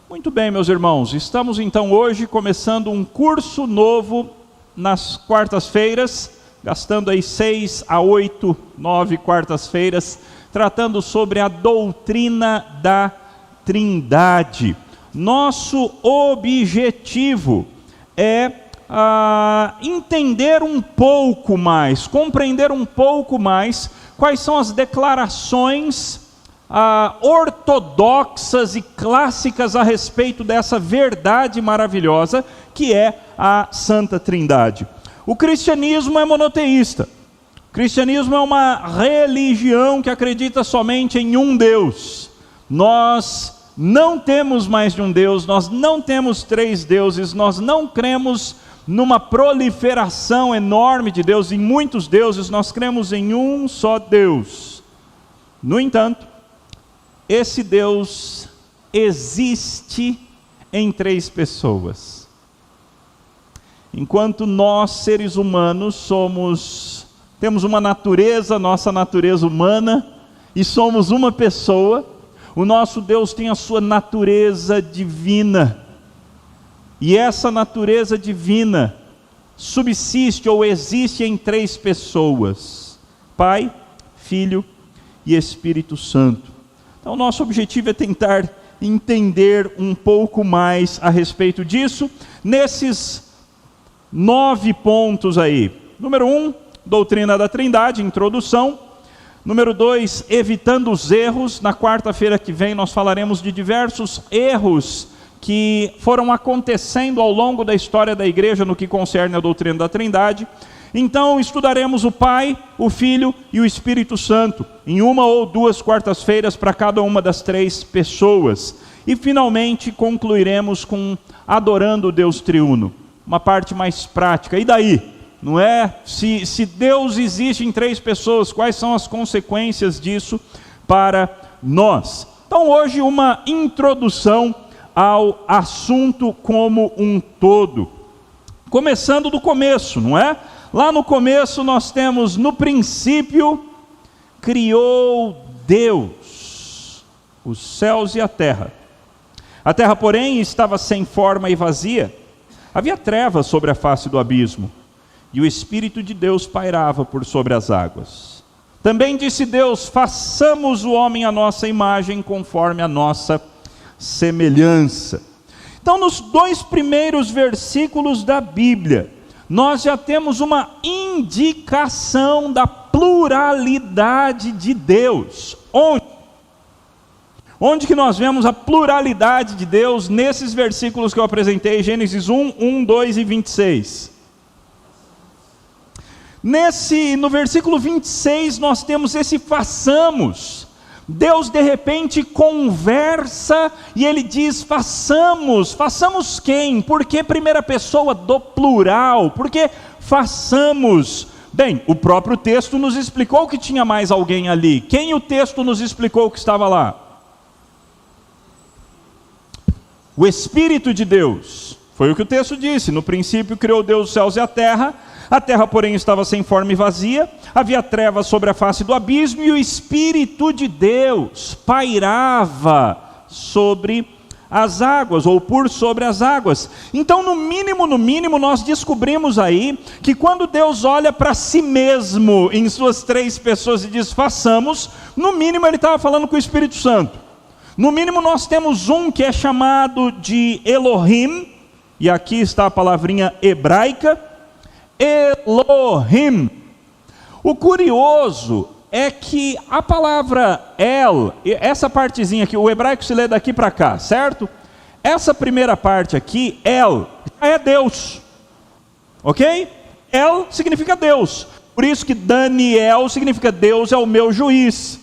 Muito bem, meus irmãos, estamos então hoje começando um curso novo nas quartas-feiras, gastando aí 6 a 8, 9 quartas-feiras, tratando sobre a doutrina da Trindade. Nosso objetivo é entender um pouco mais, compreender um pouco mais quais são as declarações ortodoxas e clássicas a respeito dessa verdade maravilhosa que é a Santa Trindade. O cristianismo é monoteísta. O cristianismo é uma religião que acredita somente em um Deus. Nós não temos mais de um Deus, nós não temos 3 deuses, nós não cremos numa proliferação enorme de deuses, em muitos deuses, nós cremos em um só Deus. No entanto, esse Deus existe em 3 pessoas. Enquanto nós, seres humanos, temos uma natureza, nossa natureza humana, e somos uma pessoa, o nosso Deus tem a sua natureza divina. E essa natureza divina subsiste ou existe em 3 pessoas: Pai, Filho e Espírito Santo. Então, o nosso objetivo é tentar entender um pouco mais a respeito disso, nesses 9 pontos aí. Número 1, doutrina da Trindade, introdução. Número 2, evitando os erros. Na quarta-feira que vem nós falaremos de diversos erros que foram acontecendo ao longo da história da igreja no que concerne a doutrina da Trindade. Então estudaremos o Pai, o Filho e o Espírito Santo, em 1 ou 2 quartas-feiras para cada uma das 3 pessoas. E finalmente concluiremos com adorando o Deus triuno, uma parte mais prática. E daí? Não é? Se Deus existe em 3 pessoas, quais são as consequências disso para nós? Então hoje uma introdução ao assunto como um todo. Começando do começo, não é? Lá no começo nós temos: no princípio criou Deus os céus e a terra. A terra, porém, estava sem forma e vazia. Havia trevas sobre a face do abismo, e o Espírito de Deus pairava por sobre as águas. Também disse Deus: façamos o homem à nossa imagem, conforme a nossa semelhança. Então, nos 2 primeiros versículos da Bíblia, nós já temos uma indicação da pluralidade de Deus. Onde que nós vemos a pluralidade de Deus? Nesses versículos que eu apresentei, Gênesis 1, 2 e 26. No versículo 26 nós temos esse façamos. Deus de repente conversa e ele diz: façamos quem? Por que primeira pessoa do plural? Por que façamos? Bem, o próprio texto nos explicou que tinha mais alguém ali. Quem o texto nos explicou que estava lá? O Espírito de Deus. Foi o que o texto disse: no princípio criou Deus os céus e a terra, porém estava sem forma e vazia, havia trevas sobre a face do abismo, e o Espírito de Deus pairava sobre as águas, ou por sobre as águas. Então, no mínimo, nós descobrimos aí, que quando Deus olha para si mesmo, em suas 3 pessoas, e diz façamos, no mínimo ele estava falando com o Espírito Santo. No mínimo nós temos um que é chamado de Elohim, e aqui está a palavrinha hebraica, Elohim. O curioso é que a palavra El, essa partezinha aqui, o hebraico se lê daqui para cá, certo? Essa primeira parte aqui, El, é Deus, ok? El significa Deus, por isso que Daniel significa Deus é o meu juiz.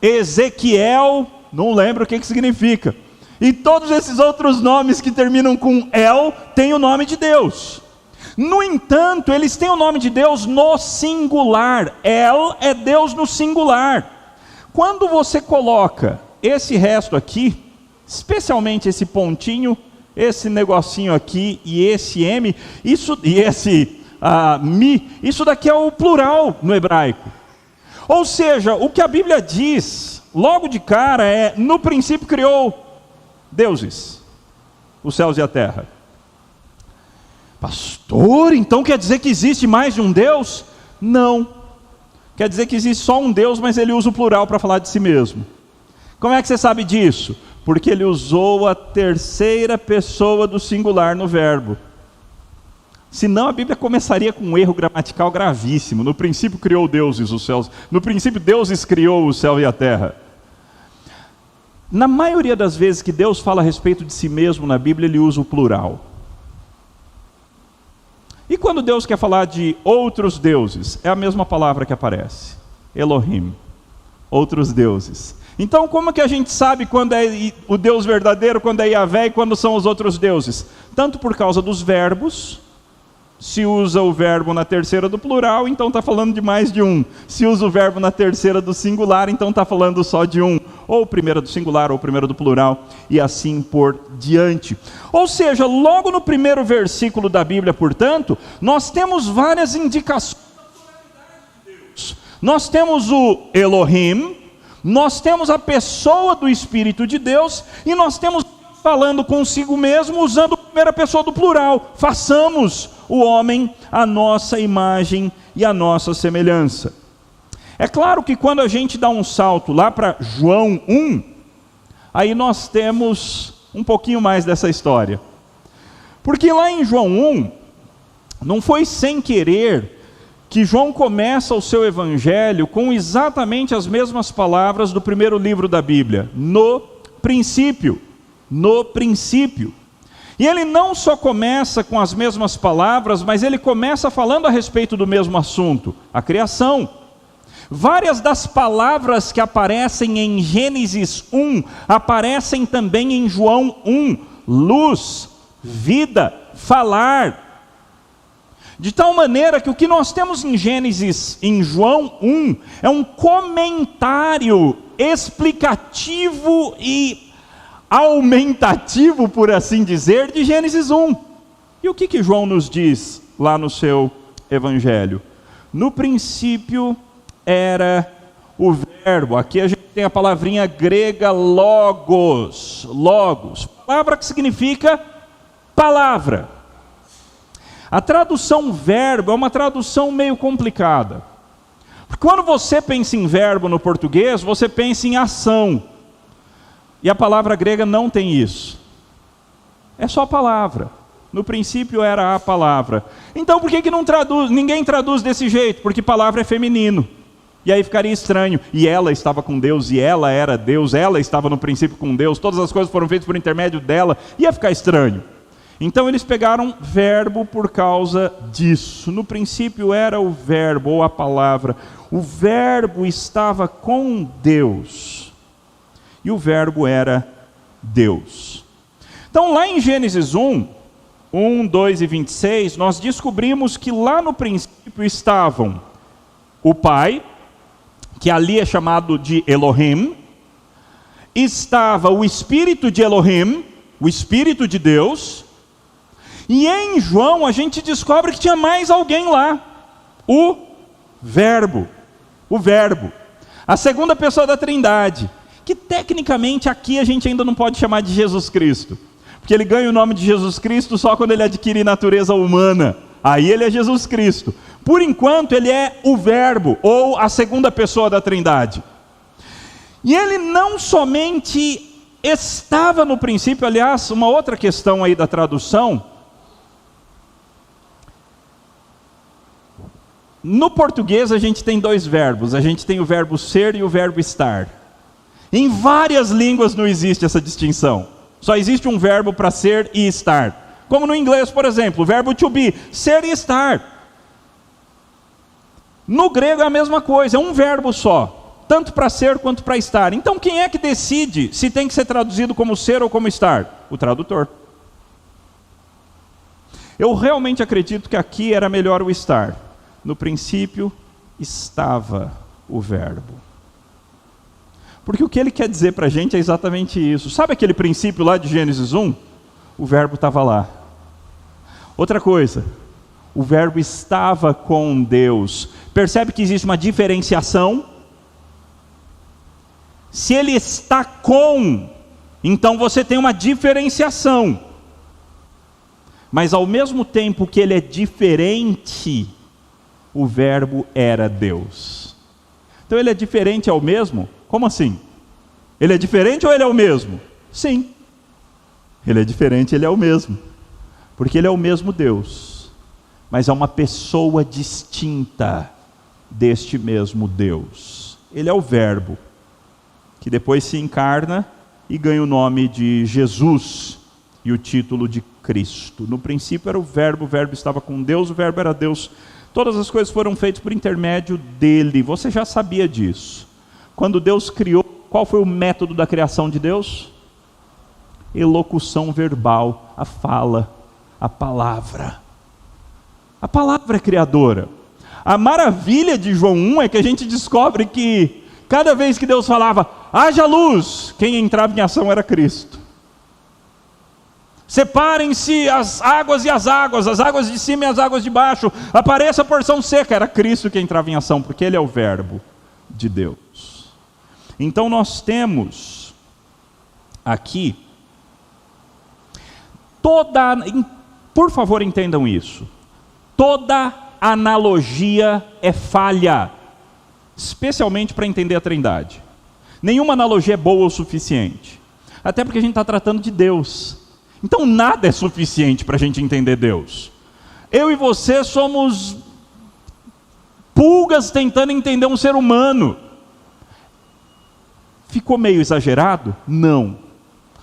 Ezequiel, não lembro o que significa. E todos esses outros nomes que terminam com El, têm o nome de Deus. No entanto, eles têm o nome de Deus no singular. El é Deus no singular. Quando você coloca esse resto aqui, especialmente esse pontinho, esse negocinho aqui e esse M, e esse Mi, isso daqui é o plural no hebraico. Ou seja, o que a Bíblia diz logo de cara é: no princípio criou deuses. os céus e a terra? Pastor, então quer dizer que existe mais de um Deus? Não. Quer dizer que existe só um Deus, mas ele usa o plural para falar de si mesmo. Como é que você sabe disso? Porque ele usou a terceira pessoa do singular no verbo. Senão a Bíblia começaria com um erro gramatical gravíssimo. No princípio criou Deus os céus. No princípio Deus criou o céu e a terra. Na maioria das vezes que Deus fala a respeito de si mesmo na Bíblia, ele usa o plural. E quando Deus quer falar de outros deuses, é a mesma palavra que aparece. Elohim. Outros deuses. Então como que a gente sabe quando é o Deus verdadeiro, quando é Yahvé e quando são os outros deuses? Tanto por causa dos verbos. Se usa o verbo na terceira do plural, então está falando de mais de um. Se usa o verbo na terceira do singular, então está falando só de um. Ou primeira do singular, ou primeira do plural, e assim por diante. Ou seja, logo no primeiro versículo da Bíblia, portanto, nós temos várias indicações da pluralidade de Deus. Nós temos o Elohim, nós temos a pessoa do Espírito de Deus, e nós temos falando consigo mesmo, usando a primeira pessoa do plural. Façamos o homem à nossa imagem e à nossa semelhança. É claro que quando a gente dá um salto lá para João 1, aí nós temos um pouquinho mais dessa história. Porque lá em João 1, não foi sem querer que João começa o seu evangelho com exatamente as mesmas palavras do primeiro livro da Bíblia. No princípio. No princípio. E ele não só começa com as mesmas palavras, mas ele começa falando a respeito do mesmo assunto, a criação. Várias das palavras que aparecem em Gênesis 1, aparecem também em João 1. Luz, vida, falar. De tal maneira que o que nós temos em Gênesis, em João 1, é um comentário explicativo e aumentativo, por assim dizer, de Gênesis 1. E o que João nos diz lá no seu evangelho? No princípio era o verbo. Aqui a gente tem a palavrinha grega logos. Logos, palavra que significa palavra. A tradução verbo é uma tradução meio complicada. Porque quando você pensa em verbo no português, você pensa em ação. E a palavra grega não tem isso. É só palavra. No princípio era a palavra. Então por que não traduz? Ninguém traduz desse jeito? Porque palavra é feminino. E aí ficaria estranho. E ela estava com Deus, e ela era Deus, ela estava no princípio com Deus, todas as coisas foram feitas por intermédio dela. Ia ficar estranho. Então eles pegaram verbo por causa disso. No princípio era o verbo, ou a palavra. O verbo estava com Deus. E o verbo era Deus. Então lá em Gênesis 1, 2 e 26, nós descobrimos que lá no princípio estavam o Pai, que ali é chamado de Elohim, estava o Espírito de Elohim, o Espírito de Deus, e em João a gente descobre que tinha mais alguém lá, o Verbo, a segunda pessoa da Trindade, que tecnicamente aqui a gente ainda não pode chamar de Jesus Cristo, porque ele ganha o nome de Jesus Cristo só quando ele adquire natureza humana, aí ele é Jesus Cristo. Por enquanto ele é o Verbo, ou a segunda pessoa da Trindade. E ele não somente estava no princípio, aliás, uma outra questão aí da tradução, no português a gente tem dois verbos, a gente tem o verbo ser e o verbo estar. Em várias línguas não existe essa distinção. Só existe um verbo para ser e estar. Como no inglês, por exemplo, o verbo to be, ser e estar. No grego é a mesma coisa, é um verbo só, tanto para ser quanto para estar. Então quem é que decide se tem que ser traduzido como ser ou como estar? O tradutor. Eu realmente acredito que aqui era melhor o estar. No princípio estava o verbo. Porque o que ele quer dizer para a gente é exatamente isso. Sabe aquele princípio lá de Gênesis 1? O verbo estava lá. Outra coisa, o verbo estava com Deus. Percebe que existe uma diferenciação? Se ele está com, então você tem uma diferenciação. Mas ao mesmo tempo que ele é diferente, o verbo era Deus. Então ele é diferente, é o mesmo? Como assim? Ele é diferente ou ele é o mesmo? Sim. Ele é diferente, ele é o mesmo. Porque ele é o mesmo Deus. Mas é uma pessoa distinta deste mesmo Deus. Ele é o verbo, que depois se encarna e ganha o nome de Jesus e o título de Cristo. No princípio era o verbo estava com Deus, o verbo era Deus. Todas as coisas foram feitas por intermédio dele. Você já sabia disso. Quando Deus criou, qual foi o método da criação de Deus? Elocução verbal, a fala, a palavra. A palavra é criadora. A maravilha de João 1 é que a gente descobre que cada vez que Deus falava, haja luz, quem entrava em ação era Cristo. Separem-se as águas as águas de cima e as águas de baixo, apareça a porção seca, era Cristo que entrava em ação, porque Ele é o verbo de Deus. Então nós temos aqui, por favor entendam isso, toda analogia é falha, especialmente para entender a Trindade. Nenhuma analogia é boa o suficiente, até porque a gente está tratando de Deus. Então nada é suficiente para a gente entender Deus. Eu e você somos pulgas tentando entender um ser humano. Ficou meio exagerado? Não.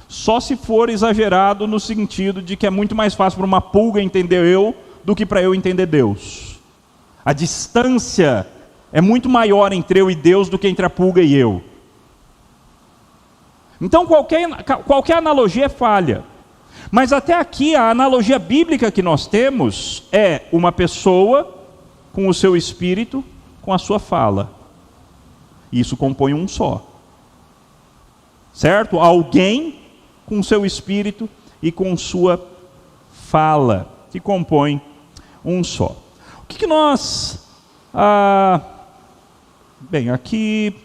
Só se for exagerado no sentido de que é muito mais fácil para uma pulga entender eu do que para eu entender Deus. A distância é muito maior entre eu e Deus do que entre a pulga e eu. Então qualquer analogia é falha. Mas até aqui a analogia bíblica que nós temos é uma pessoa com o seu espírito, com a sua fala. Isso compõe um só. Certo? Alguém com o seu espírito e com sua fala, que compõe um só. O que nós... bem, aqui...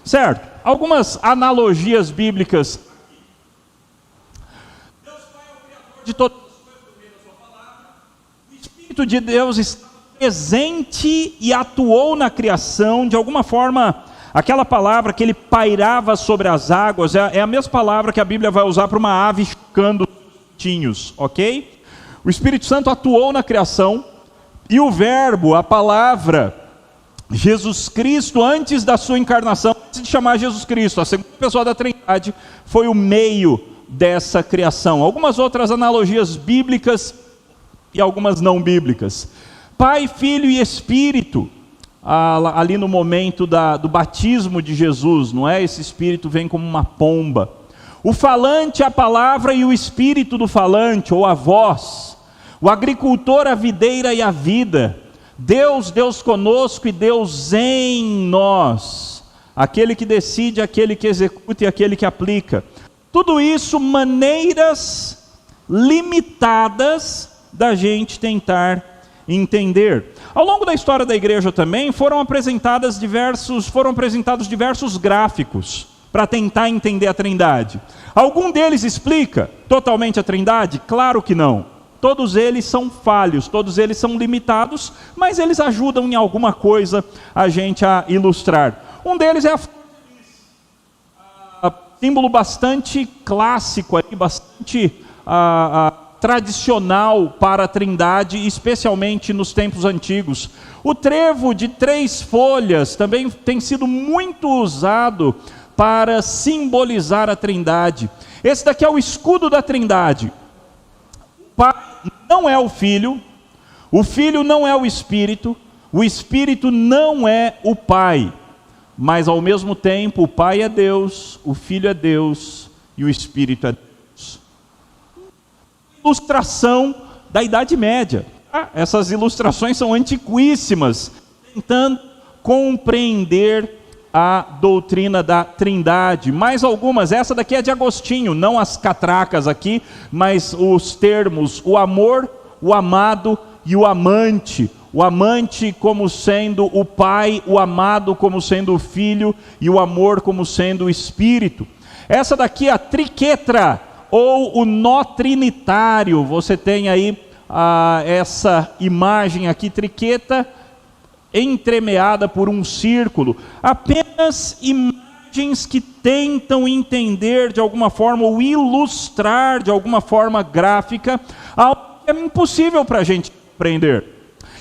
Certo? Algumas analogias bíblicas. Deus Pai é o Criador de todas as coisas por meio da sua palavra. O Espírito de Deus está presente e atuou na criação. De alguma forma, aquela palavra que ele pairava sobre as águas, é a mesma palavra que a Bíblia vai usar para uma ave chocando os tinhos, ok? O Espírito Santo atuou na criação, e o verbo, a palavra, Jesus Cristo, antes da sua encarnação, antes de chamar Jesus Cristo, a segunda pessoa da Trindade, foi o meio dessa criação. Algumas outras analogias bíblicas e algumas não bíblicas. Pai, Filho e Espírito, ali no momento do batismo de Jesus, não é? Esse Espírito vem como uma pomba. O falante, a palavra e o Espírito do falante, ou a voz. O agricultor, a videira e a vida. Deus conosco e Deus em nós, aquele que decide, aquele que executa e aquele que aplica. Tudo isso maneiras limitadas da gente tentar entender. Ao longo da história da igreja também foram apresentados diversos gráficos para tentar entender a Trindade. Algum deles explica totalmente a Trindade? Claro que não. Todos eles são falhos, todos eles são limitados, mas eles ajudam em alguma coisa a gente a ilustrar. Um deles é símbolo bastante clássico, bastante tradicional para a Trindade, especialmente nos tempos antigos. O trevo de 3 folhas também tem sido muito usado para simbolizar a Trindade. Esse daqui é o escudo da Trindade. O Pai não é o Filho não é o Espírito não é o Pai, mas ao mesmo tempo o Pai é Deus, o Filho é Deus e o Espírito é Deus. Ilustração da Idade Média. Essas ilustrações são antiquíssimas, tentando compreender a doutrina da Trindade. Mais algumas, essa daqui é de Agostinho, não as catracas aqui, mas os termos, o amor, o amado e o amante. O amante como sendo o pai, o amado como sendo o filho e o amor como sendo o espírito. Essa daqui é a triquetra, ou o nó trinitário. Você tem aí essa imagem aqui, triqueta, entremeada por um círculo. Apenas imagens que tentam entender de alguma forma, ou ilustrar de alguma forma gráfica, algo que é impossível para a gente compreender.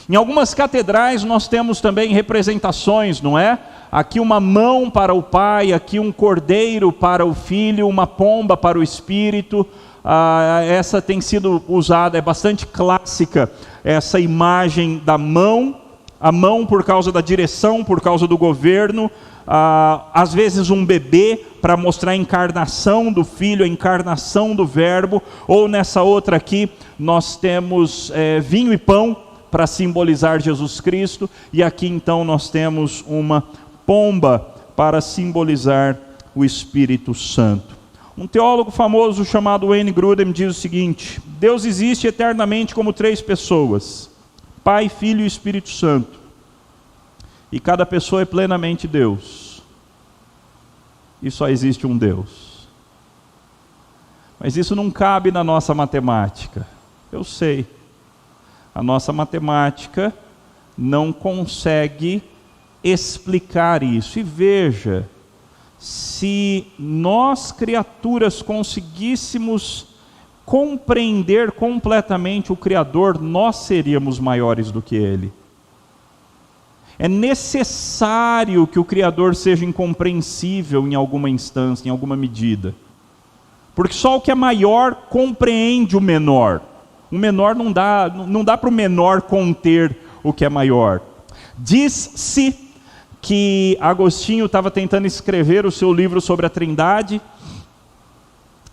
Em algumas catedrais nós temos também representações, não é? Aqui uma mão para o Pai, aqui um cordeiro para o Filho, uma pomba para o Espírito. Essa tem sido usada, é bastante clássica, essa imagem da mão, a mão por causa da direção, por causa do governo, às vezes um bebê para mostrar a encarnação do Filho, a encarnação do Verbo, ou nessa outra aqui nós temos vinho e pão para simbolizar Jesus Cristo, e aqui então nós temos uma pomba para simbolizar o Espírito Santo. Um teólogo famoso chamado Wayne Grudem diz o seguinte: Deus existe eternamente como três pessoas, Pai, Filho e Espírito Santo, e cada pessoa é plenamente Deus, e só existe um Deus. Mas isso não cabe na nossa matemática. Eu sei, a nossa matemática não consegue explicar isso. E veja, se nós criaturas conseguíssemos compreender completamente o Criador, nós seríamos maiores do que Ele. É necessário que o Criador seja incompreensível em alguma instância, em alguma medida. Porque só o que é maior compreende o menor. O menor não dá para o menor conter o que é maior. Diz-se que Agostinho estava tentando escrever o seu livro sobre a Trindade.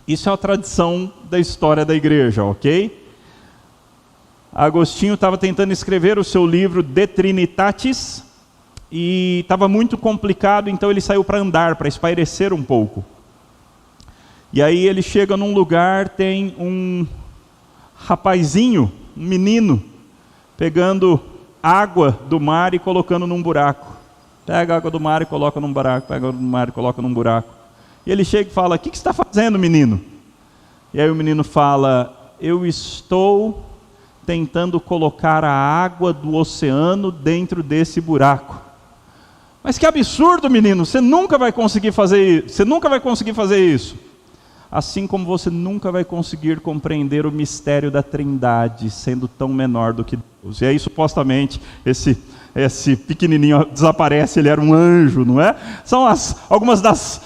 Isso é uma tradição da história da igreja, ok? Agostinho estava tentando escrever o seu livro De Trinitatis e estava muito complicado, então ele saiu para andar, para espairecer um pouco. E aí ele chega num lugar, tem um rapazinho, um menino, pegando água do mar e colocando num buraco. Pega a água do mar e coloca num buraco, pega a água do mar e coloca num buraco. E ele chega e fala: o que você está fazendo, menino? E aí o menino fala: eu estou tentando colocar a água do oceano dentro desse buraco. Mas que absurdo, menino, você nunca vai conseguir fazer isso. Você nunca vai conseguir fazer isso. Assim como você nunca vai conseguir compreender o mistério da Trindade, sendo tão menor do que Deus. E aí, supostamente, esse pequenininho desaparece, ele era um anjo, não é? São algumas das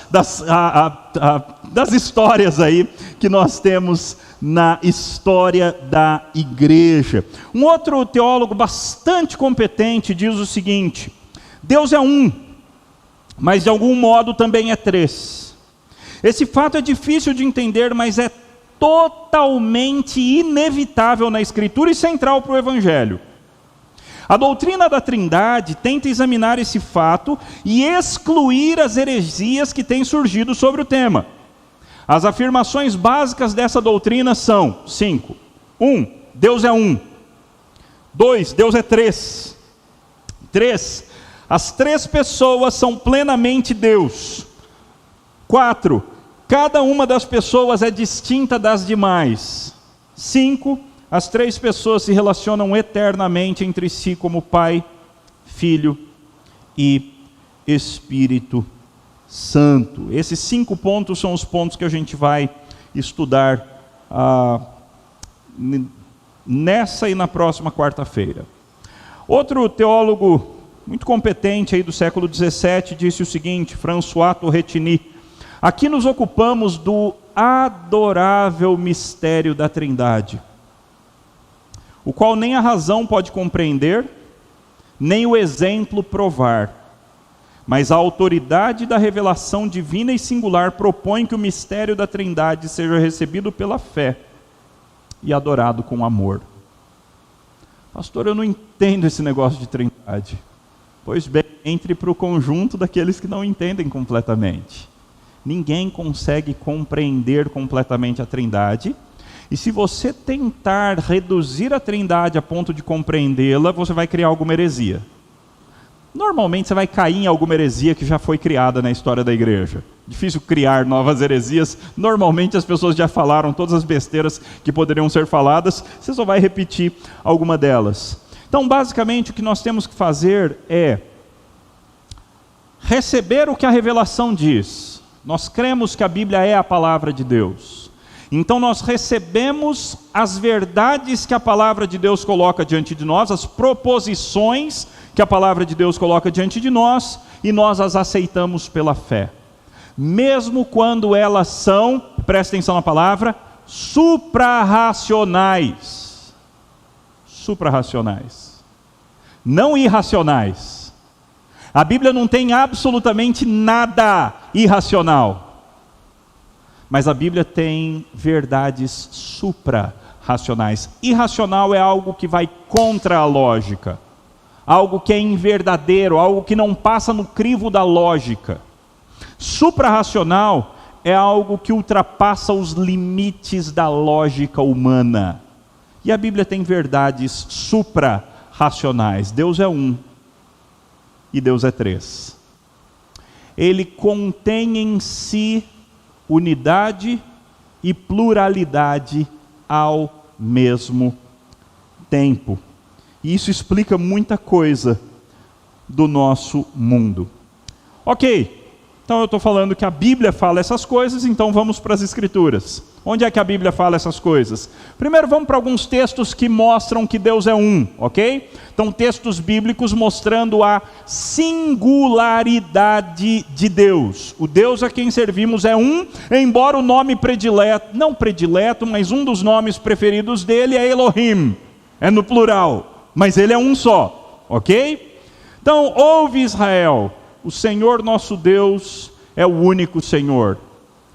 histórias aí que nós temos na história da igreja. Um outro teólogo bastante competente diz o seguinte: Deus é um, mas de algum modo também é três. Esse fato é difícil de entender, mas é totalmente inevitável na Escritura e central para o Evangelho. A doutrina da Trindade tenta examinar esse fato e excluir as heresias que têm surgido sobre o tema. As afirmações básicas dessa doutrina são 5. 1. Deus é um. 2. Deus é três. 3. As três pessoas são plenamente Deus. 4. Cada uma das pessoas é distinta das demais. 5. As três pessoas se relacionam eternamente entre si como Pai, Filho e Espírito Santo. Esses 5 pontos são os pontos que a gente vai estudar nessa e na próxima quarta-feira. Outro teólogo muito competente aí do século XVII disse o seguinte, François Turretini: aqui nos ocupamos do adorável mistério da Trindade, o qual nem a razão pode compreender, nem o exemplo provar, mas a autoridade da revelação divina e singular propõe que o mistério da Trindade seja recebido pela fé e adorado com amor. Pastor, eu não entendo esse negócio de Trindade. Pois bem, entre para o conjunto daqueles que não entendem completamente. Ninguém consegue compreender completamente a Trindade, e se você tentar reduzir a Trindade a ponto de compreendê-la, você vai criar alguma heresia. Normalmente você vai cair em alguma heresia que já foi criada na história da igreja. difícil criar novas heresias. Normalmente as pessoas já falaram todas as besteiras que poderiam ser faladas, você só vai repetir alguma delas. Então, basicamente, o que nós temos que fazer é receber o que a revelação diz. Nós cremos que a Bíblia é a palavra de Deus. Então nós recebemos as verdades que a palavra de Deus coloca diante de nós, as proposições que a palavra de Deus coloca diante de nós, e nós as aceitamos pela fé. Mesmo quando elas são, presta atenção na palavra, suprarracionais. Suprarracionais. Não irracionais. A Bíblia não tem absolutamente nada irracional. Mas a Bíblia tem verdades supra-racionais. Irracional é algo que vai contra a lógica. Algo que é inverdadeiro, algo que não passa no crivo da lógica. Supra-racional é algo que ultrapassa os limites da lógica humana. E a Bíblia tem verdades supra-racionais. Deus é um e Deus é três. Ele contém em si unidade e pluralidade ao mesmo tempo. E isso explica muita coisa do nosso mundo. Ok, então eu estou falando que a Bíblia fala essas coisas, então vamos para as Escrituras. Onde é que a Bíblia fala essas coisas? Primeiro vamos para alguns textos que mostram que Deus é um, ok? Então textos bíblicos mostrando a singularidade de Deus. O Deus a quem servimos é um, embora o nome predileto, não predileto, mas um dos nomes preferidos dele é Elohim. É no plural, mas ele é um só, ok? Então ouve Israel, o Senhor nosso Deus é o único Senhor.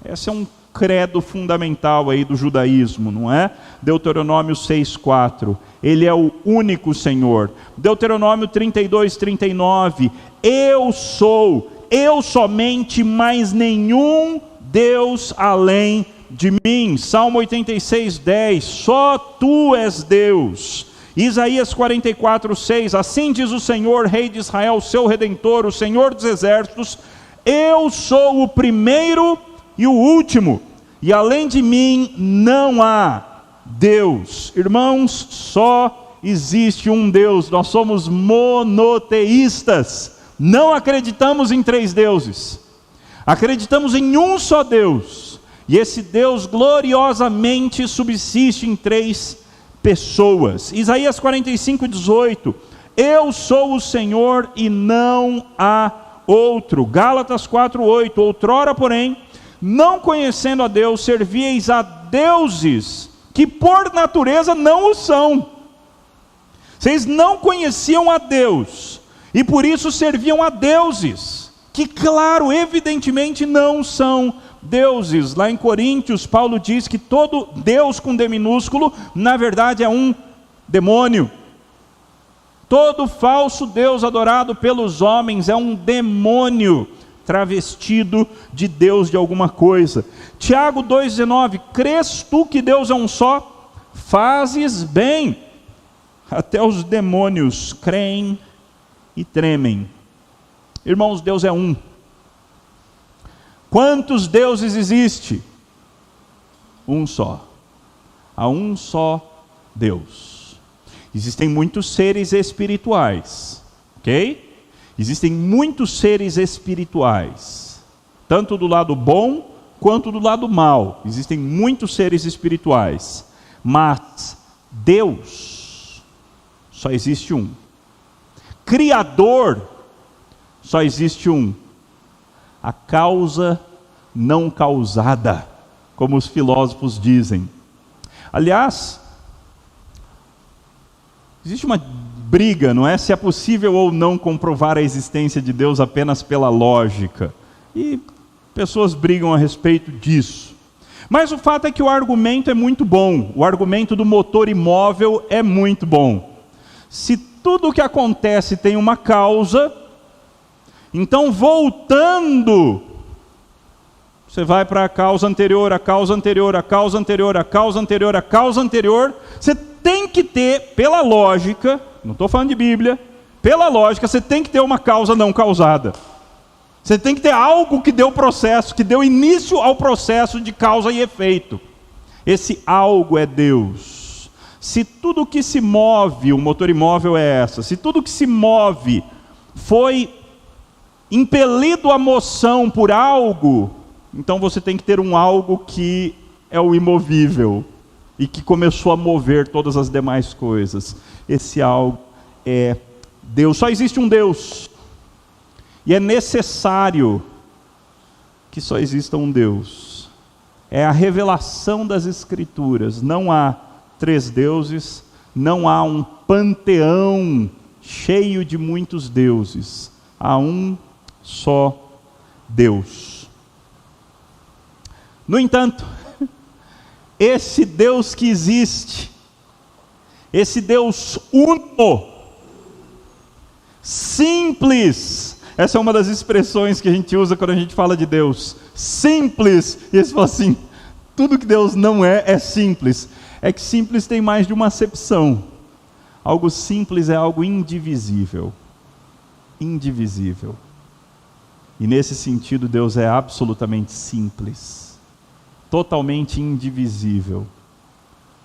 Esse é um credo fundamental aí do judaísmo, não é? Deuteronômio 6:4, ele é o único Senhor. Deuteronômio 32:39, eu sou, eu somente, mais nenhum Deus além de mim. Salmo 86:10, só tu és Deus. Isaías 44:6, assim diz o Senhor, Rei de Israel, seu Redentor, o Senhor dos Exércitos, eu sou o primeiro e o último, e além de mim não há Deus. Irmãos, só existe um Deus, nós somos monoteístas, não acreditamos em três deuses, acreditamos em um só Deus, e esse Deus gloriosamente subsiste em três pessoas. Isaías 45:18, eu sou o Senhor e não há outro. Gálatas 4:8, outrora porém, não conhecendo a Deus, servíeis a deuses que por natureza não o são. Vocês não conheciam a Deus e por isso serviam a deuses que, claro, evidentemente não são deuses. Lá em Coríntios, Paulo diz que todo Deus com D minúsculo, na verdade é um demônio. Todo falso Deus adorado pelos homens é um demônio travestido de Deus de alguma coisa. Tiago 2,19, crês tu que Deus é um só? Fazes bem. Até os demônios creem e tremem. Irmãos, Deus é um. Quantos deuses existe? Um só. Há um só Deus. Existem muitos seres espirituais, ok? Existem muitos seres espirituais, tanto do lado bom quanto do lado mal. Existem muitos seres espirituais, mas Deus só existe um. Criador só existe um. A causa não causada, como os filósofos dizem. Aliás, existe uma briga, não é? Se é possível ou não comprovar a existência de Deus apenas pela lógica. E pessoas brigam a respeito disso. Mas o fato é que o argumento é muito bom. O argumento do motor imóvel é muito bom. Se tudo o que acontece tem uma causa, então voltando, você vai para a causa anterior, a causa anterior, a causa anterior, a causa anterior, a causa anterior, você tem que ter, pela lógica, não estou falando de Bíblia, pela lógica, você tem que ter uma causa não causada. Você tem que ter algo que deu processo, que deu início ao processo de causa e efeito. Esse algo é Deus. Se tudo que se move, o motor imóvel é essa, se tudo que se move foi impelido à moção por algo, então você tem que ter um algo que é o imovível e que começou a mover todas as demais coisas. Esse algo é Deus. Só existe um Deus. E é necessário que só exista um Deus. É a revelação das Escrituras. Não há três deuses, não há um panteão cheio de muitos deuses. Há um só Deus. No entanto, esse Deus que existe, esse Deus uno, simples, essa é uma das expressões que a gente usa quando a gente fala de Deus, simples, e eles falam assim, tudo que Deus não é simples, é que simples tem mais de uma acepção, algo simples é algo indivisível, e nesse sentido Deus é absolutamente simples, totalmente indivisível,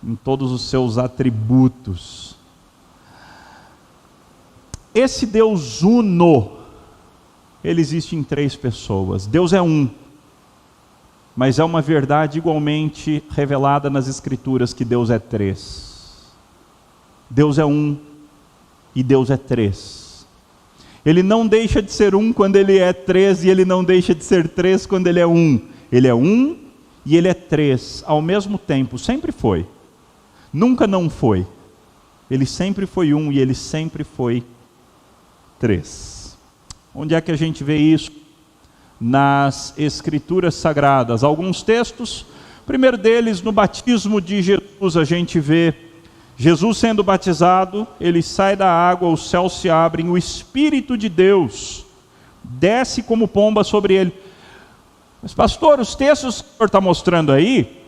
em todos os seus atributos. Esse Deus uno, ele existe em três pessoas. Deus é um, mas é uma verdade igualmente revelada nas Escrituras que Deus é três. Deus é um e Deus é três. Ele não deixa de ser um quando ele é três, e ele não deixa de ser três quando ele é um. Ele é um e ele é três ao mesmo tempo, sempre foi. Nunca não foi. Ele sempre foi um e ele sempre foi três. Onde é que a gente vê isso? Nas Escrituras Sagradas. Alguns textos, o primeiro deles no batismo de Jesus, a gente vê Jesus sendo batizado, ele sai da água, os céus se abrem, o Espírito de Deus desce como pomba sobre ele. Mas pastor, os textos que o senhor está mostrando aí,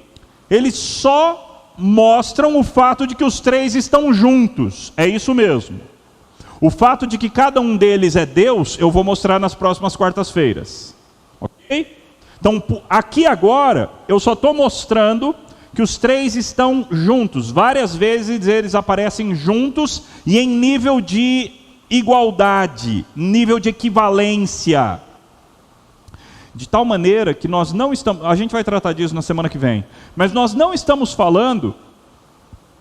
eles só mostram o fato de que os três estão juntos, é isso mesmo. O fato de que cada um deles é Deus, eu vou mostrar nas próximas quartas-feiras. Ok? Então, aqui agora, eu só estou mostrando que os três estão juntos. Várias vezes eles aparecem juntos e em nível de igualdade, nível de equivalência. De tal maneira que nós não estamos... A gente vai tratar disso na semana que vem. Mas nós não estamos falando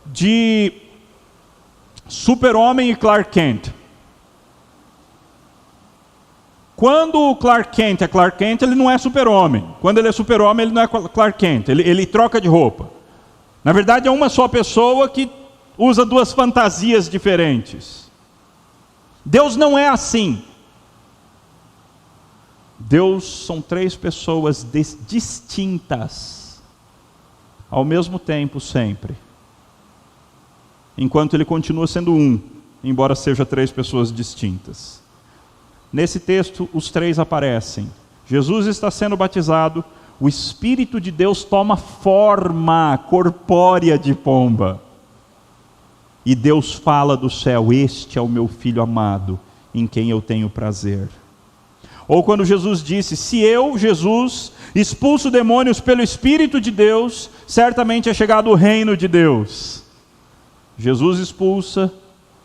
de Super-Homem e Clark Kent. Quando o Clark Kent é Clark Kent, ele não é Super-Homem. Quando ele é Super-Homem, ele não é Clark Kent. Ele troca de roupa. Na verdade, é uma só pessoa que usa duas fantasias diferentes. Deus não é assim. Deus são três pessoas distintas, ao mesmo tempo, sempre. Enquanto ele continua sendo um, embora seja três pessoas distintas. Nesse texto, os três aparecem. Jesus está sendo batizado, o Espírito de Deus toma forma corpórea de pomba. E Deus fala do céu, este é o meu Filho amado, em quem eu tenho prazer. Ou quando Jesus disse, se eu, Jesus, expulso demônios pelo Espírito de Deus, certamente é chegado o reino de Deus. Jesus expulsa,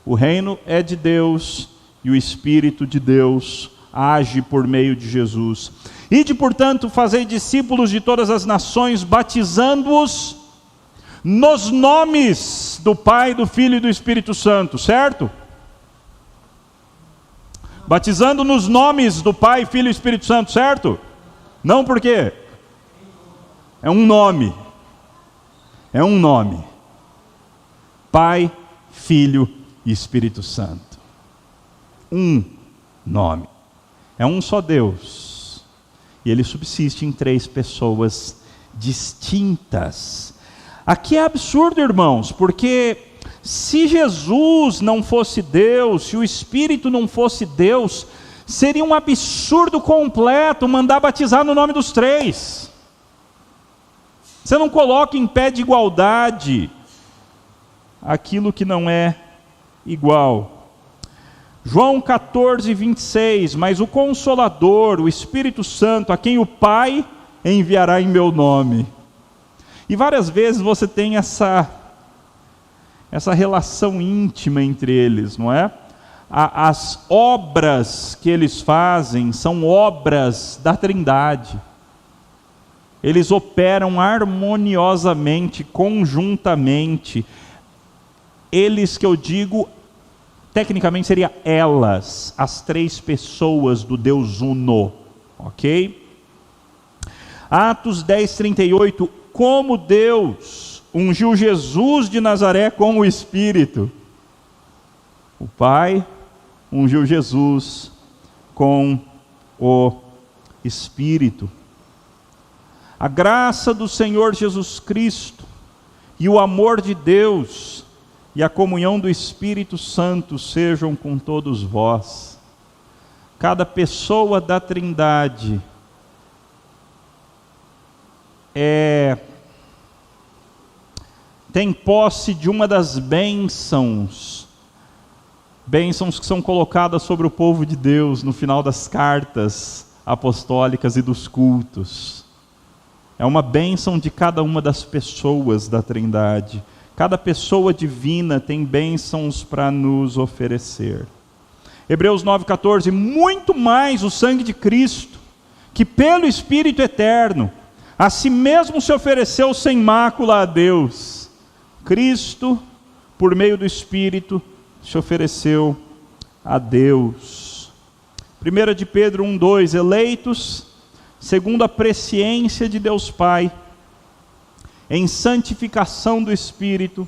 o reino é de Deus, e o Espírito de Deus age por meio de Jesus. Ide, portanto, fazei discípulos de todas as nações, batizando-os nos nomes do Pai, do Filho e do Espírito Santo, certo? Batizando nos nomes do Pai, Filho e Espírito Santo, certo? Não, por quê? É um nome. É um nome. Pai, Filho e Espírito Santo. Um nome. É um só Deus. E ele subsiste em três pessoas distintas. Aqui é absurdo, irmãos, porque se Jesus não fosse Deus, se o Espírito não fosse Deus, seria um absurdo completo mandar batizar no nome dos três. Você não coloca em pé de igualdade aquilo que não é igual. João 14, 26, mas o Consolador, o Espírito Santo, a quem o Pai enviará em meu nome. E várias vezes você tem essa relação íntima entre eles, não é? As obras que eles fazem são obras da Trindade. Eles operam harmoniosamente, conjuntamente. Eles que eu digo, tecnicamente seria elas, as três pessoas do Deus Uno, ok? Atos 10, 38, como Deus ungiu Jesus de Nazaré com o Espírito. O Pai ungiu Jesus com o Espírito. A graça do Senhor Jesus Cristo e o amor de Deus e a comunhão do Espírito Santo sejam com todos vós. Cada pessoa da Trindade tem posse de uma das bênçãos que são colocadas sobre o povo de Deus no final das cartas apostólicas e dos cultos. É uma bênção de cada uma das pessoas da Trindade. Cada pessoa divina tem bênçãos para nos oferecer. Hebreus 9,14, muito mais o sangue de Cristo, que pelo Espírito eterno, a si mesmo se ofereceu sem mácula a Deus. Cristo, por meio do Espírito, se ofereceu a Deus. 1 de Pedro 1,2, eleitos segundo a presciência de Deus Pai, em santificação do Espírito,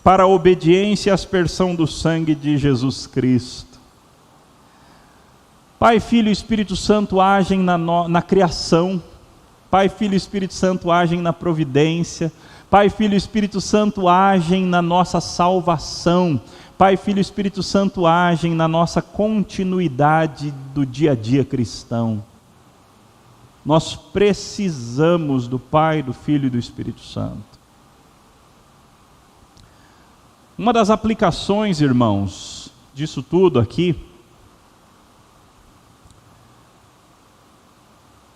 para a obediência e aspersão do sangue de Jesus Cristo. Pai, Filho e Espírito Santo agem na criação. Pai, Filho e Espírito Santo agem na providência. Pai, Filho e Espírito Santo agem na nossa salvação. Pai, Filho e Espírito Santo agem na nossa continuidade do dia a dia cristão. Nós precisamos do Pai, do Filho e do Espírito Santo. Uma das aplicações, irmãos, disso tudo aqui,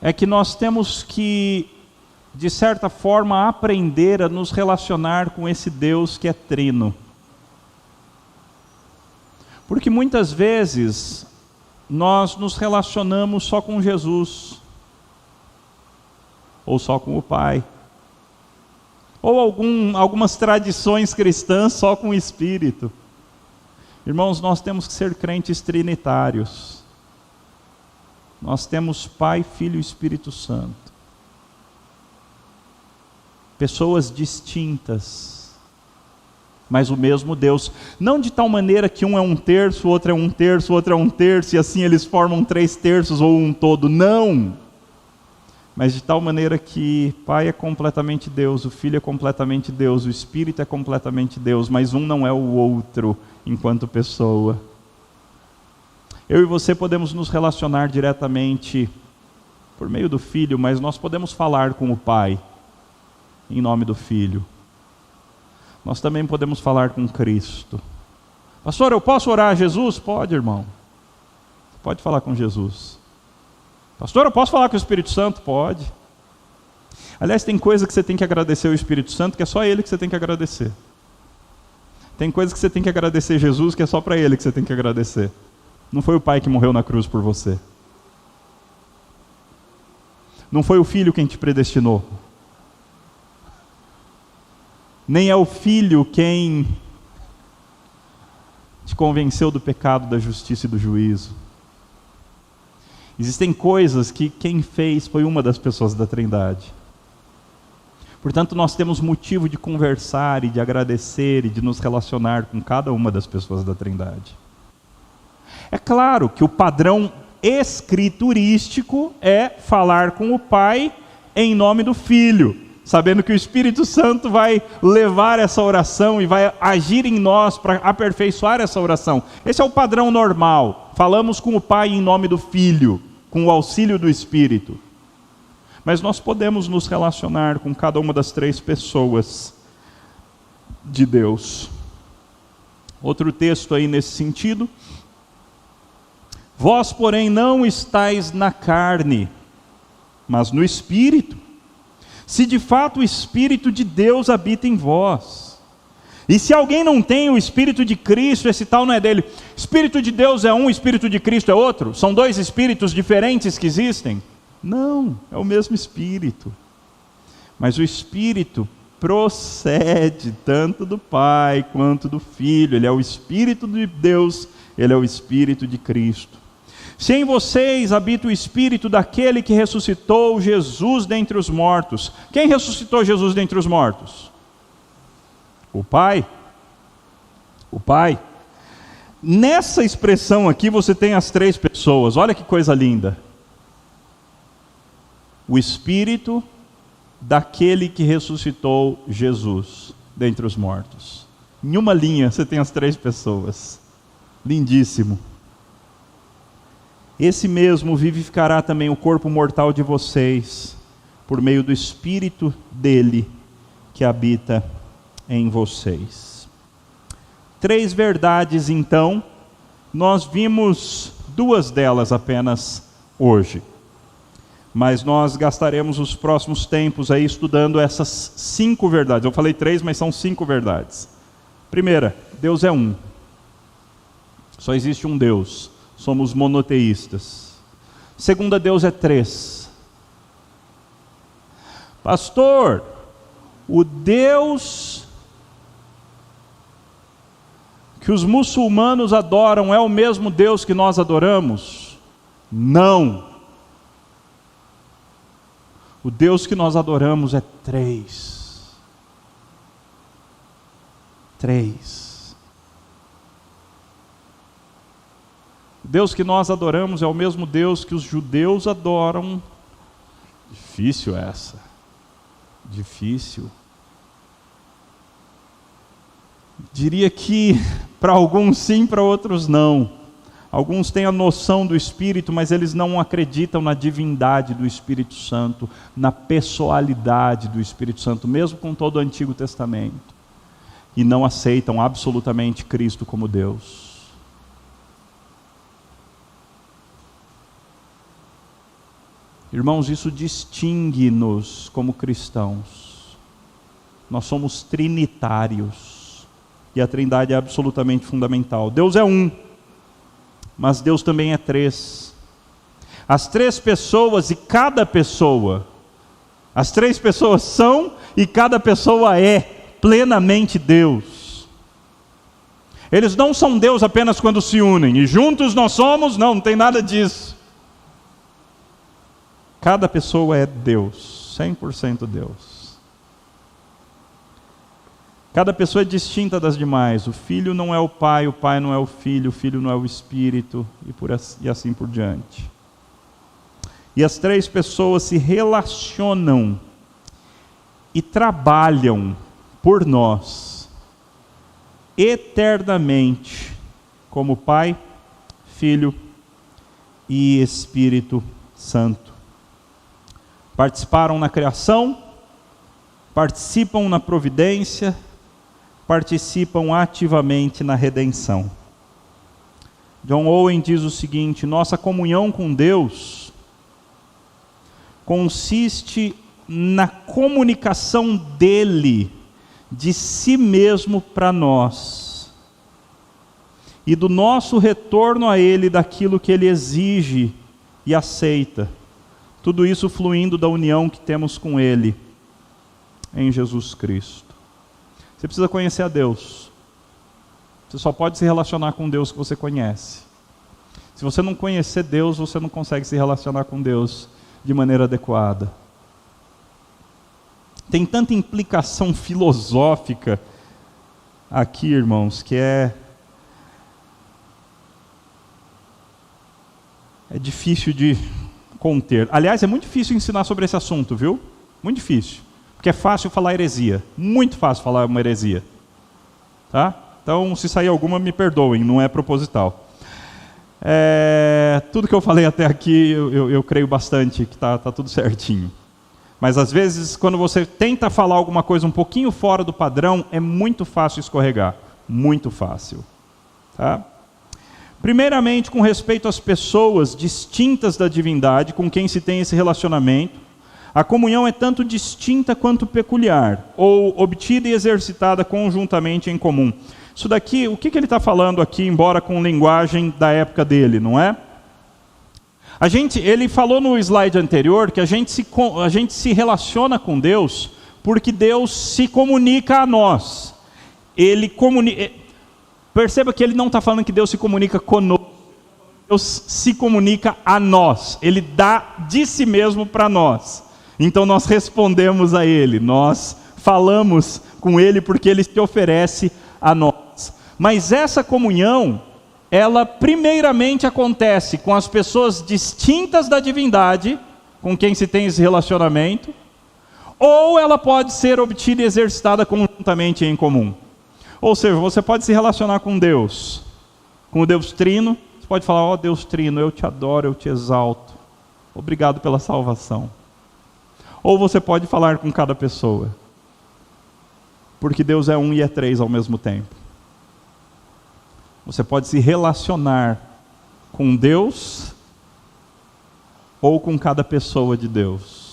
é que nós temos que, de certa forma, aprender a nos relacionar com esse Deus que é trino. Porque muitas vezes nós nos relacionamos só com Jesus, ou só com o Pai, ou algumas tradições cristãs só com o Espírito. Irmãos, nós temos que ser crentes trinitários. Nós temos Pai, Filho e Espírito Santo. Pessoas distintas, mas o mesmo Deus. Não de tal maneira que um é um terço, o outro é um terço, o outro é um terço, e assim eles formam 3 terços ou um todo. Não! Mas de tal maneira que Pai é completamente Deus, o Filho é completamente Deus, o Espírito é completamente Deus, mas um não é o outro enquanto pessoa. Eu e você podemos nos relacionar diretamente por meio do Filho, mas nós podemos falar com o Pai em nome do Filho. Nós também podemos falar com Cristo. Pastor, eu posso orar a Jesus? Pode, irmão. Pode falar com Jesus. Pastor, eu posso falar com o Espírito Santo? Pode. Aliás, tem coisa que você tem que agradecer ao Espírito Santo, que é só Ele que você tem que agradecer. Tem coisa que você tem que agradecer a Jesus, que é só para Ele que você tem que agradecer. Não foi o Pai que morreu na cruz por você. Não foi o Filho quem te predestinou. Nem é o Filho quem te convenceu do pecado, da justiça e do juízo. Existem coisas que quem fez foi uma das pessoas da Trindade. Portanto, nós temos motivo de conversar e de agradecer e de nos relacionar com cada uma das pessoas da Trindade. É claro que o padrão escriturístico é falar com o Pai em nome do Filho, sabendo que o Espírito Santo vai levar essa oração e vai agir em nós para aperfeiçoar essa oração. Esse é o padrão normal. Falamos com o Pai em nome do Filho, com o auxílio do Espírito. Mas nós podemos nos relacionar com cada uma das 3 pessoas de Deus. Outro texto aí nesse sentido, Vós, porém, não estáis na carne, mas no Espírito, se de fato o Espírito de Deus habita em vós. E se alguém não tem o Espírito de Cristo, esse tal não é dele. Espírito de Deus é um, Espírito de Cristo é outro? São dois Espíritos diferentes que existem? Não, é o mesmo Espírito. Mas o Espírito procede tanto do Pai quanto do Filho. Ele é o Espírito de Deus, ele é o Espírito de Cristo. Se em vocês habita o Espírito daquele que ressuscitou Jesus dentre os mortos. Quem ressuscitou Jesus dentre os mortos? O Pai. O Pai. Nessa expressão aqui você tem as três pessoas. Olha que coisa linda. O Espírito daquele que ressuscitou Jesus dentre os mortos. Em uma linha você tem as três pessoas. Lindíssimo. Esse mesmo vivificará também o corpo mortal de vocês, por meio do Espírito dele que habita em vocês. Três verdades então, nós vimos duas delas apenas hoje. Mas nós gastaremos os próximos tempos aí estudando essas 5 verdades. Eu falei 3, mas são 5 verdades. Primeira, Deus é um. Só existe um Deus. Somos monoteístas. Segunda, Deus é 3. Pastor, o Deus que os muçulmanos adoram é o mesmo Deus que nós adoramos? Não. O Deus que nós adoramos é 3. 3. O Deus que nós adoramos é o mesmo Deus que os judeus adoram. Difícil essa. Difícil. Diria que para alguns sim, para outros não. Alguns têm a noção do Espírito, mas eles não acreditam na divindade do Espírito Santo, na pessoalidade do Espírito Santo, mesmo com todo o Antigo Testamento. E não aceitam absolutamente Cristo como Deus. Irmãos, isso distingue-nos como cristãos. Nós somos trinitários. E a Trindade é absolutamente fundamental. Deus é um. Mas Deus também é 3. As 3 pessoas e cada pessoa. As 3 pessoas são e cada pessoa é plenamente Deus. Eles não são Deus apenas quando se unem. E juntos nós somos, não tem nada disso. Cada pessoa é Deus. 100% Deus. Cada pessoa é distinta das demais. O filho não é o pai não é o filho não é o Espírito, e assim por diante. E as 3 pessoas se relacionam e trabalham por nós, eternamente, como Pai, Filho e Espírito Santo. Participaram na criação, participam na providência, participam ativamente na redenção. John Owen diz o seguinte: nossa comunhão com Deus consiste na comunicação dele, de si mesmo para nós, e do nosso retorno a ele daquilo que ele exige e aceita. Tudo isso fluindo da união que temos com ele em Jesus Cristo. Você precisa conhecer a Deus. Você só pode se relacionar com Deus que você conhece. Se você não conhecer Deus, você não consegue se relacionar com Deus de maneira adequada. Tem tanta implicação filosófica aqui, irmãos, que é difícil de conter. Aliás, é muito difícil ensinar sobre esse assunto, viu? Muito difícil. Porque é fácil falar heresia. Muito fácil falar uma heresia. Tá? Então, se sair alguma, me perdoem, não é proposital. Tudo que eu falei até aqui, eu creio bastante que está tudo certinho. Mas às vezes, quando você tenta falar alguma coisa um pouquinho fora do padrão, é muito fácil escorregar. Muito fácil. Tá? Primeiramente, com respeito às pessoas distintas da divindade com quem se tem esse relacionamento, a comunhão é tanto distinta quanto peculiar, ou obtida e exercitada conjuntamente em comum. Isso daqui, o que ele está falando aqui, embora com linguagem da época dele, não é? Ele falou no slide anterior que a gente se relaciona com Deus porque Deus se comunica a nós. Perceba que ele não está falando que Deus se comunica conosco. Deus se comunica a nós. Ele dá de si mesmo para nós. Então nós respondemos a Ele. Nós falamos com Ele porque Ele se oferece a nós. Mas essa comunhão, ela primeiramente acontece com as pessoas distintas da divindade, com quem se tem esse relacionamento, ou ela pode ser obtida e exercitada conjuntamente em comum. Ou seja, você pode se relacionar com Deus, com o Deus Trino. Você pode falar: ó Deus Trino, eu te adoro, eu te exalto. Obrigado pela salvação. Ou você pode falar com cada pessoa. Porque Deus é um e é três ao mesmo tempo. Você pode se relacionar com Deus ou com cada pessoa de Deus.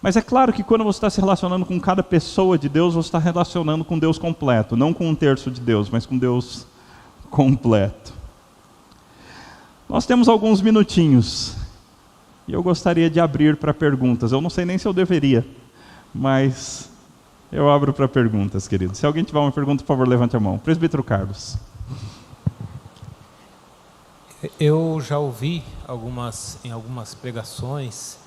Mas é claro que quando você está se relacionando com cada pessoa de Deus, você está relacionando com Deus completo. Não com um terço de Deus, mas com Deus completo. Nós temos alguns minutinhos. E eu gostaria de abrir para perguntas. Eu não sei nem se eu deveria, mas eu abro para perguntas, queridos. Se alguém tiver uma pergunta, por favor, levante a mão. Presbítero Carlos. Eu já ouvi em algumas pregações,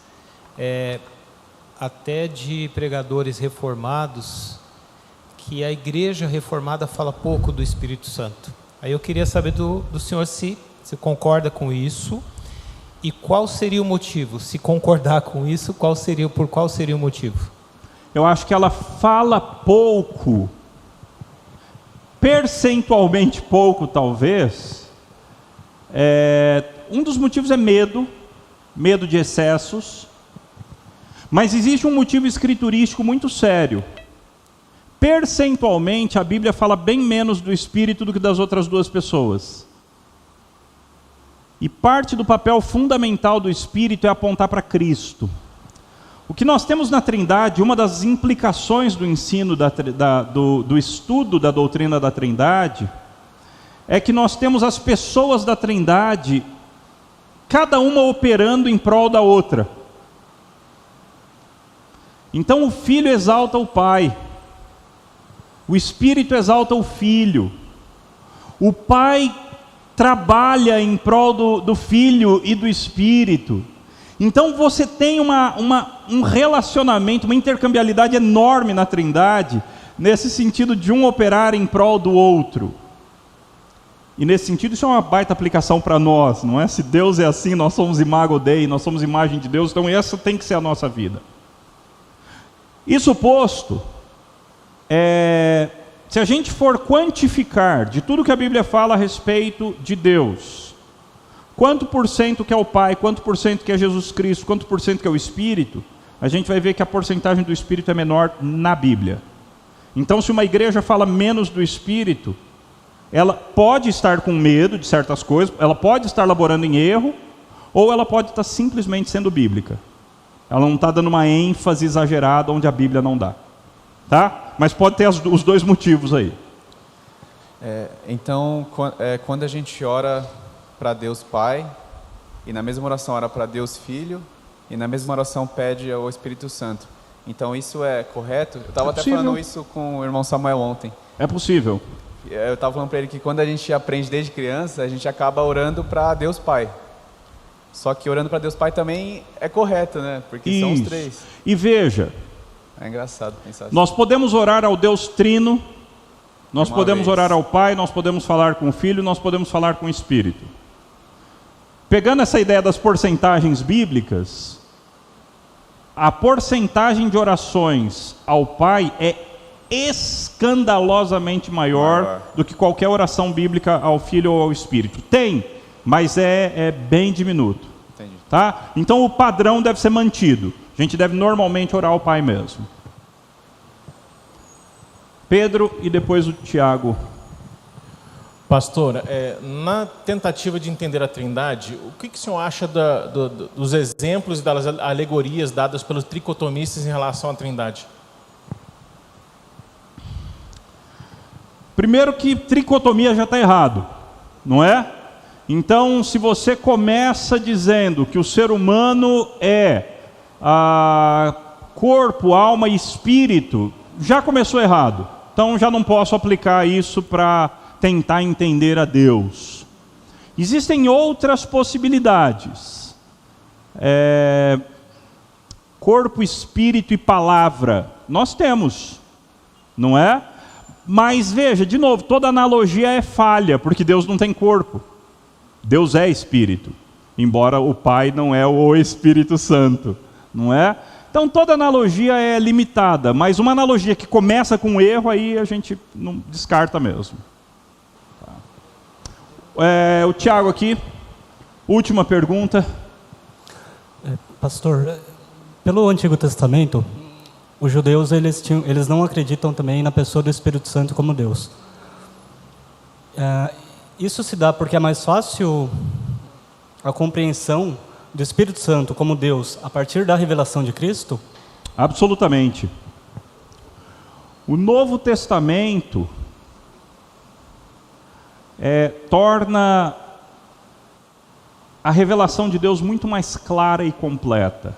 até de pregadores reformados, que a igreja reformada fala pouco do Espírito Santo. Aí eu queria saber do senhor se concorda com isso e qual seria o motivo. Se concordar com isso, por qual seria o motivo? Eu acho que ela fala pouco, percentualmente pouco talvez. Um dos motivos é medo de excessos. Mas existe um motivo escriturístico muito sério. Percentualmente, a Bíblia fala bem menos do Espírito do que das outras duas pessoas. E parte do papel fundamental do Espírito é apontar para Cristo. O que nós temos na Trindade, uma das implicações do ensino, do estudo da doutrina da Trindade, é que nós temos as pessoas da Trindade, cada uma operando em prol da outra. Então o Filho exalta o Pai, o Espírito exalta o Filho, o Pai trabalha em prol do Filho e do Espírito. Então você tem um relacionamento, uma intercambialidade enorme na Trindade, nesse sentido de um operar em prol do outro. E nesse sentido isso é uma baita aplicação para nós, não é? Se Deus é assim, nós somos imago Dei, nós somos imagem de Deus, então essa tem que ser a nossa vida. Isso posto, se a gente for quantificar de tudo que a Bíblia fala a respeito de Deus, quanto por cento que é o Pai, quanto por cento que é Jesus Cristo, quanto por cento que é o Espírito, a gente vai ver que a porcentagem do Espírito é menor na Bíblia. Então, se uma igreja fala menos do Espírito, ela pode estar com medo de certas coisas, ela pode estar laborando em erro, ou ela pode estar simplesmente sendo bíblica. Ela não está dando uma ênfase exagerada onde a Bíblia não dá. Tá? Mas pode ter os dois motivos aí. Então, quando a gente ora para Deus Pai, e na mesma oração ora para Deus Filho, e na mesma oração pede ao Espírito Santo. Então isso é correto? Eu estava até falando isso com o irmão Samuel ontem. É possível. Eu estava falando para ele que quando a gente aprende desde criança, a gente acaba orando para Deus Pai. Só que orando para Deus Pai também é correto, né? Porque são os três. E veja, é engraçado pensar assim. Nós podemos orar ao Deus Trino, nós podemos orar ao Pai, nós podemos falar com o Filho, nós podemos falar com o Espírito. Pegando essa ideia das porcentagens bíblicas, a porcentagem de orações ao Pai é escandalosamente maior do que qualquer oração bíblica ao Filho ou ao Espírito. Tem, mas é bem diminuto. Entendi. Tá? Então o padrão deve ser mantido. A gente deve normalmente orar ao Pai mesmo. Pedro e depois o Tiago. Pastor, na tentativa de entender a Trindade, o que o senhor acha dos exemplos e das alegorias dadas pelos tricotomistas em relação à Trindade? Primeiro que tricotomia já está errado, não é? Então, se você começa dizendo que o ser humano é corpo, alma e espírito, já começou errado. Então, já não posso aplicar isso para tentar entender a Deus. Existem outras possibilidades. Corpo, espírito e palavra. Nós temos, não é? Mas veja, de novo, toda analogia é falha, porque Deus não tem corpo. Deus é espírito, embora o Pai não é o Espírito Santo, não é? Então toda analogia é limitada, mas uma analogia que começa com erro, aí a gente não descarta mesmo. O Tiago aqui, última pergunta. Pastor, pelo Antigo Testamento, os judeus eles não acreditam também na pessoa do Espírito Santo como Deus. Isso se dá porque é mais fácil a compreensão do Espírito Santo como Deus a partir da revelação de Cristo? Absolutamente. O Novo Testamento torna a revelação de Deus muito mais clara e completa.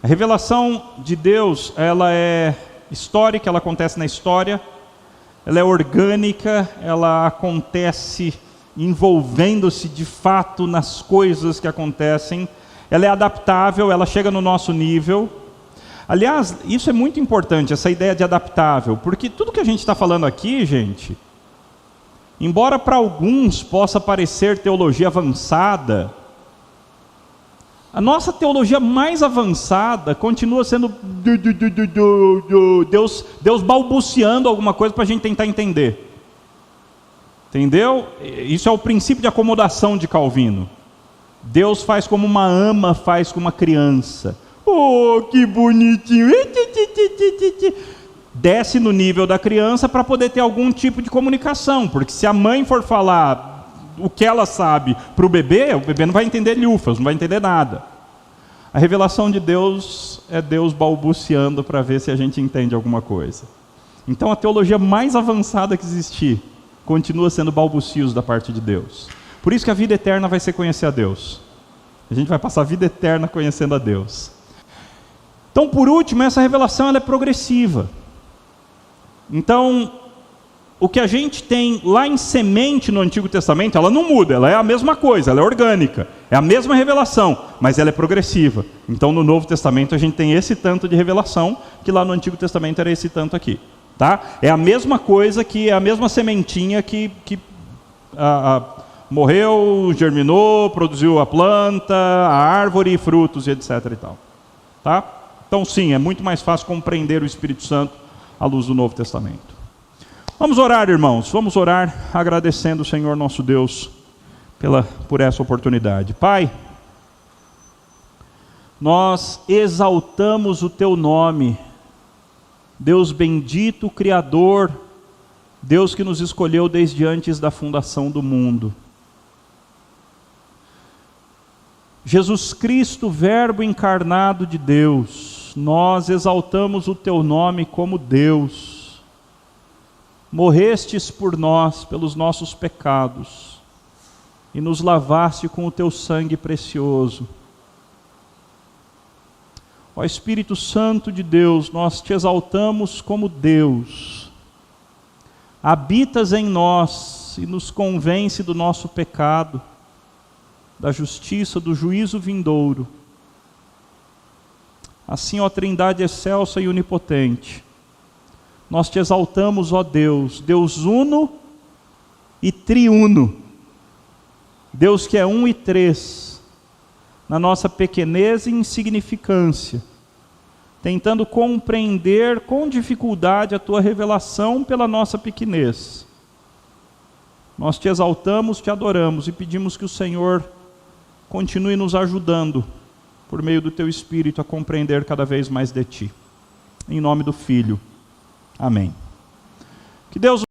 A revelação de Deus, ela é histórica, ela acontece na história, ela é orgânica, ela acontece envolvendo-se de fato nas coisas que acontecem, ela é adaptável, ela chega no nosso nível. Aliás, isso é muito importante, essa ideia de adaptável, porque tudo que a gente está falando aqui, gente, embora para alguns possa parecer teologia avançada, a nossa teologia mais avançada continua sendo Deus balbuciando alguma coisa para a gente tentar entender. Entendeu? Isso é o princípio de acomodação de Calvino. Deus faz como uma ama faz com uma criança. Oh, que bonitinho! Desce no nível da criança para poder ter algum tipo de comunicação, porque se a mãe for falar o que ela sabe para o bebê não vai entender lufas, não vai entender nada. A revelação de Deus é Deus balbuciando para ver se a gente entende alguma coisa. Então a teologia mais avançada que existir continua sendo balbucios da parte de Deus. Por isso que a vida eterna vai ser conhecer a Deus. A gente vai passar a vida eterna conhecendo a Deus. Então, por último, essa revelação ela é progressiva. Então, o que a gente tem lá em semente no Antigo Testamento, ela não muda, ela é a mesma coisa, ela é orgânica, é a mesma revelação, mas ela é progressiva. Então, no Novo Testamento, a gente tem esse tanto de revelação, que lá no Antigo Testamento era esse tanto aqui. Tá? É a mesma coisa, que é a mesma sementinha que morreu, germinou, produziu a planta, a árvore, frutos e etc. e tal. Tá? Então, sim, é muito mais fácil compreender o Espírito Santo à luz do Novo Testamento. Vamos orar, irmãos, vamos orar agradecendo o Senhor nosso Deus por essa oportunidade. Pai, nós exaltamos o Teu nome, Deus bendito, Criador, Deus que nos escolheu desde antes da fundação do mundo. Jesus Cristo, Verbo encarnado de Deus, nós exaltamos o Teu nome como Deus. Morrestes por nós, pelos nossos pecados, e nos lavaste com o Teu sangue precioso. Ó Espírito Santo de Deus, nós Te exaltamos como Deus. Habitas em nós e nos convence do nosso pecado, da justiça, do juízo vindouro. Assim, ó Trindade excelsa e onipotente, nós Te exaltamos, ó Deus, Deus uno e triuno, Deus que é um e três, na nossa pequenez e insignificância, tentando compreender com dificuldade a Tua revelação pela nossa pequenez. Nós Te exaltamos, Te adoramos e pedimos que o Senhor continue nos ajudando, por meio do Teu Espírito, a compreender cada vez mais de Ti. Em nome do Filho. Amém. Que Deus